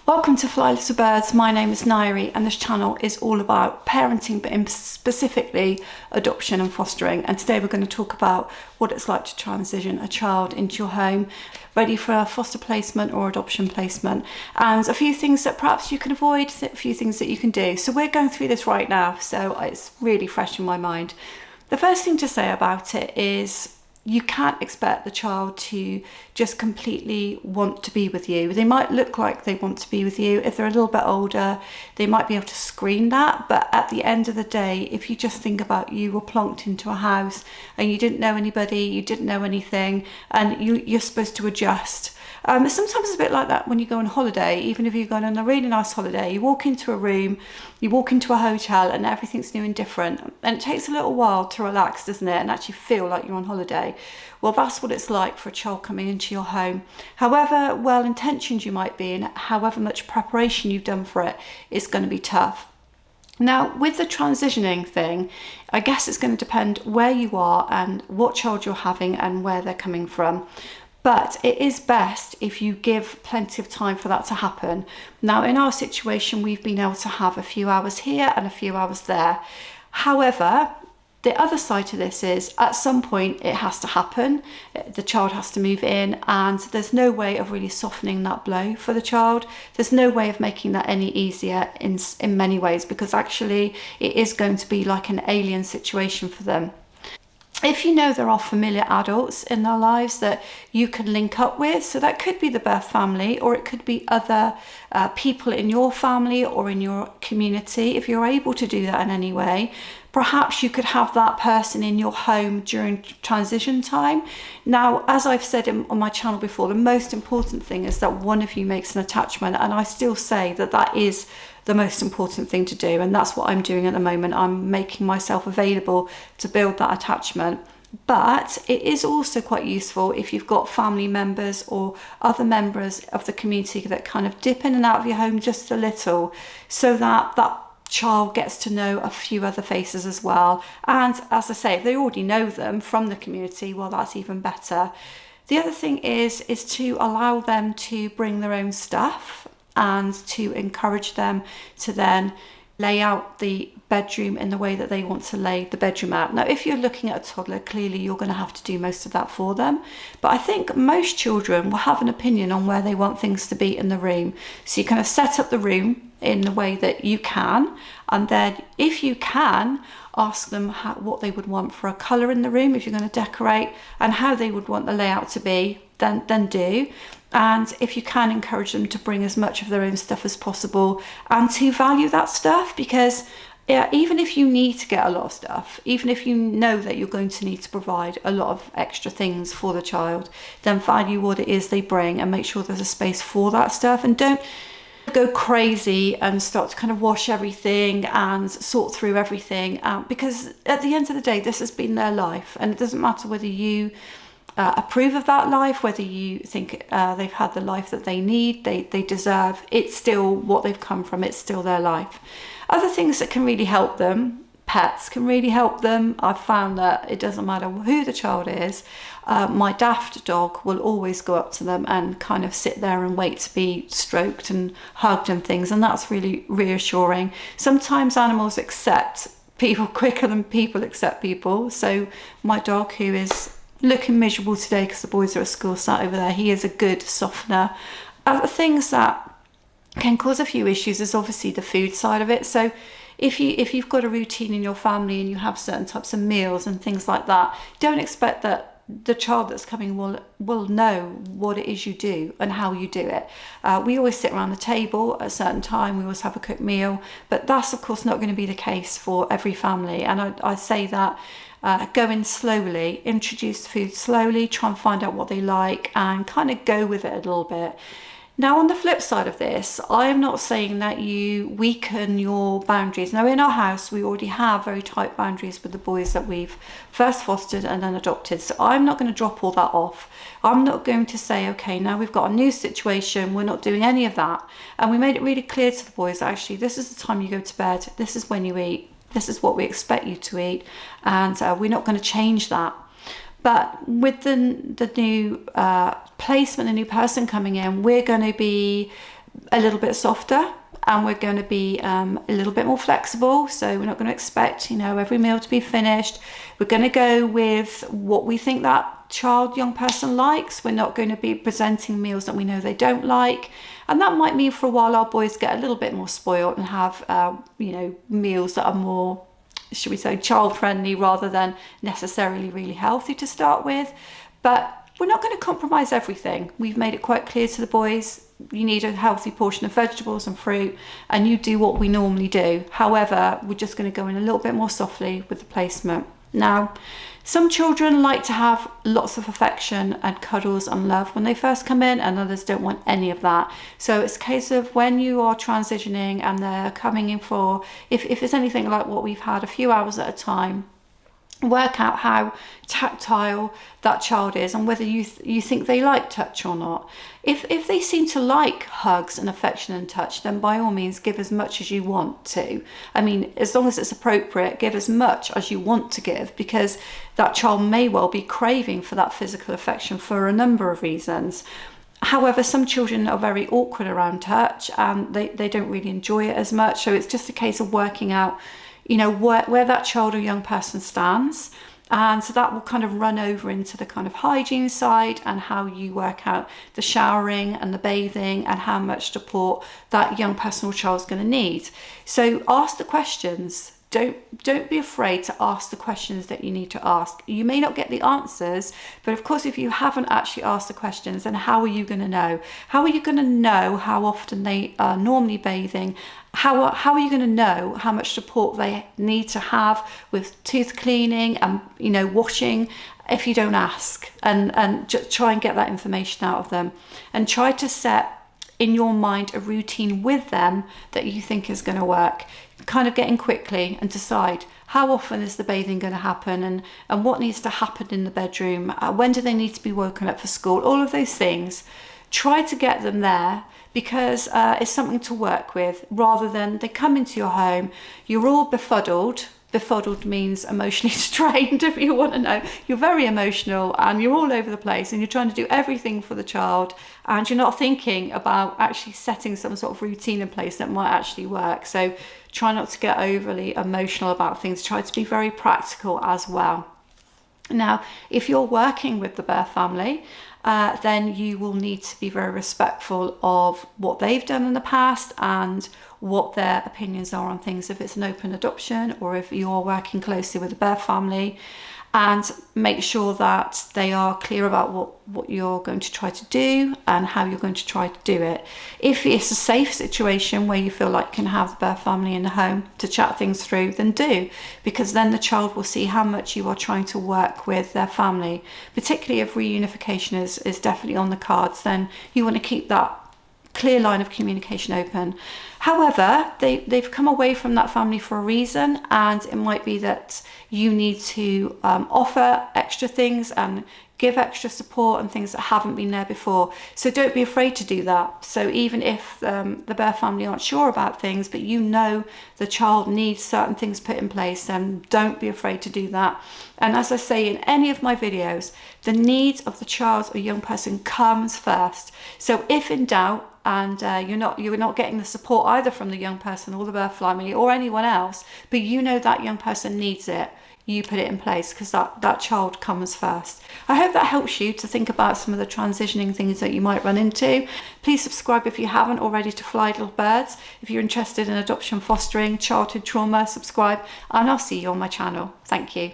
Welcome to Fly Little Birds. My name is Nairi and this channel is all about parenting, but specifically adoption and fostering. And today we're going to talk about what it's like to transition a child into your home, ready for a foster placement or adoption placement, and a few things that perhaps you can avoid, a few things that you can do. So we're going through this right now, so it's really fresh in my mind. The first thing to say about it is you can't expect the child to just completely want to be with you. They might look like they want to be with you. If they're a little bit older, they might be able to screen that. But at the end of the day, if you just think about you were plonked into a house and you didn't know anybody, you didn't know anything, and you're supposed to adjust. Sometimes it's a bit like that when you go on holiday. Even if you're going on a really nice holiday, you walk into a room, you walk into a hotel and everything's new and different. And it takes a little while to relax, doesn't it? And actually feel like you're on holiday. Well, that's what it's like for a child coming into your home. However well-intentioned you might be and however much preparation you've done for it, it's going to be tough. Now, with the transitioning thing, I guess it's going to depend where you are and what child you're having and where they're coming from. But it is best if you give plenty of time for that to happen. Now, in our situation, we've been able to have a few hours here and a few hours there. However, the other side to this is at some point it has to happen. The child has to move in, and there's no way of really softening that blow for the child. There's no way of making that any easier in many ways, because actually it is going to be like an alien situation for them. If you know there are familiar adults in their lives that you can link up with, so that could be the birth family, or it could be other people in your family or in your community. If you're able to do that in any way, perhaps you could have that person in your home during transition time. Now, as I've said on my channel before, the most important thing is that one of you makes an attachment, and I still say that that is the most important thing to do, and that's what I'm doing at the moment. I'm making myself available to build that attachment. But it is also quite useful if you've got family members or other members of the community that kind of dip in and out of your home just a little, so that that child gets to know a few other faces as well. And as I say, if they already know them from the community, well, that's even better. The other thing is to allow them to bring their own stuff and to encourage them to then lay out the bedroom in the way that they want to lay the bedroom out. Now, if you're looking at a toddler, clearly you're going to have to do most of that for them. But I think most children will have an opinion on where they want things to be in the room. So you kind of set up the room in the way that you can, and then if you can, ask them what they would want for a colour in the room if you're going to decorate, and how they would want the layout to be, then do. And if you can, encourage them to bring as much of their own stuff as possible and to value that stuff, because even if you need to get a lot of stuff, even if you know that you're going to need to provide a lot of extra things for the child, then value what it is they bring and make sure there's a space for that stuff. And don't go crazy and start to kind of wash everything and sort through everything, because at the end of the day, this has been their life, and it doesn't matter whether you approve of that life, whether you think they've had the life that they need, they deserve. It's still what they've come from. It's still their life. Other things that can really help them, pets can really help them. I've found that it doesn't matter who the child is. My daft dog will always go up to them and kind of sit there and wait to be stroked and hugged and things, and that's really reassuring. Sometimes animals accept people quicker than people accept people. So my dog, who is looking miserable today because the boys are at school, sat over there, he is a good softener. Other things that can cause a few issues is obviously the food side of it. So if you've got a routine in your family and you have certain types of meals and things like that, don't expect that the child that's coming will know what it is you do and how you do it. We always sit around the table at a certain time, we always have a cooked meal, but that's of course not going to be the case for every family. And I say that go in slowly, introduce food slowly, try and find out what they like and kind of go with it a little bit. Now, on the flip side of this, I am not saying that you weaken your boundaries. Now, in our house, we already have very tight boundaries with the boys that we've first fostered and then adopted. So I'm not going to drop all that off. I'm not going to say, okay, now we've got a new situation, we're not doing any of that. And we made it really clear to the boys, actually, this is the time you go to bed, this is when you eat, this is what we expect you to eat, and we're not going to change that. But with the new placement, the new person coming in, we're going to be a little bit softer, and we're going to be a little bit more flexible. So we're not going to expect, every meal to be finished. We're going to go with what we think that young person likes. We're not going to be presenting meals that we know they don't like. And that might mean for a while our boys get a little bit more spoiled and have, meals that are more, should we say, child friendly rather than necessarily really healthy to start with. But we're not going to compromise everything. We've made it quite clear to the boys, you need a healthy portion of vegetables and fruit, and you do what we normally do. However, we're just going to go in a little bit more softly with the placement. Now, some children like to have lots of affection and cuddles and love when they first come in, and others don't want any of that. So it's a case of when you are transitioning and they're coming in for, if it's anything like what we've had, a few hours at a time, work out how tactile that child is and whether you think they like touch or not. If they seem to like hugs and affection and touch, then by all means give as much as you want to. I mean, as long as it's appropriate, give as much as you want to give, because that child may well be craving for that physical affection for a number of reasons. However, some children are very awkward around touch and they don't really enjoy it as much. So it's just a case of working out where that child or young person stands. And so that will kind of run over into the kind of hygiene side and how you work out the showering and the bathing and how much support that young person or child is going to need. So ask the questions. Don't be afraid to ask the questions that you need to ask. You may not get the answers, but of course, if you haven't actually asked the questions, then how are you going to know? How are you going to know how often they are normally bathing? How are you going to know how much support they need to have with tooth cleaning and washing if you don't ask? And just try and get that information out of them, and try to set in your mind a routine with them that you think is going to work. Kind of get in quickly and decide how often is the bathing going to happen, and what needs to happen in the bedroom, when do they need to be woken up for school, all of those things. Try to get them there, because it's something to work with, rather than they come into your home, you're all befuddled. Befuddled means emotionally strained, if you want to know. You're very emotional and you're all over the place and you're trying to do everything for the child, and you're not thinking about actually setting some sort of routine in place that might actually work. So try not to get overly emotional about things. Try to be very practical as well. Now, if you're working with the birth family, then you will need to be very respectful of what they've done in the past and what their opinions are on things, if it's an open adoption or if you're working closely with the birth family, and make sure that they are clear about what you're going to try to do and how you're going to try to do it. If it's a safe situation where you feel like you can have the birth family in the home to chat things through, then do, because then the child will see how much you are trying to work with their family. Particularly if reunification is definitely on the cards, then you want to keep that clear line of communication open. However, they've come away from that family for a reason, and it might be that you need to offer extra things and give extra support and things that haven't been there before. So don't be afraid to do that. So even if the birth family aren't sure about things, but the child needs certain things put in place, then don't be afraid to do that. And as I say in any of my videos, the needs of the child or young person comes first. So if in doubt, and you're not getting the support either from the young person or the birth family or anyone else, but that young person needs it, you put it in place, because that child comes first. I hope that helps you to think about some of the transitioning things that you might run into. Please subscribe if you haven't already to Fly Little Birds. If you're interested in adoption, fostering, childhood trauma, subscribe, and I'll see you on my channel. Thank you.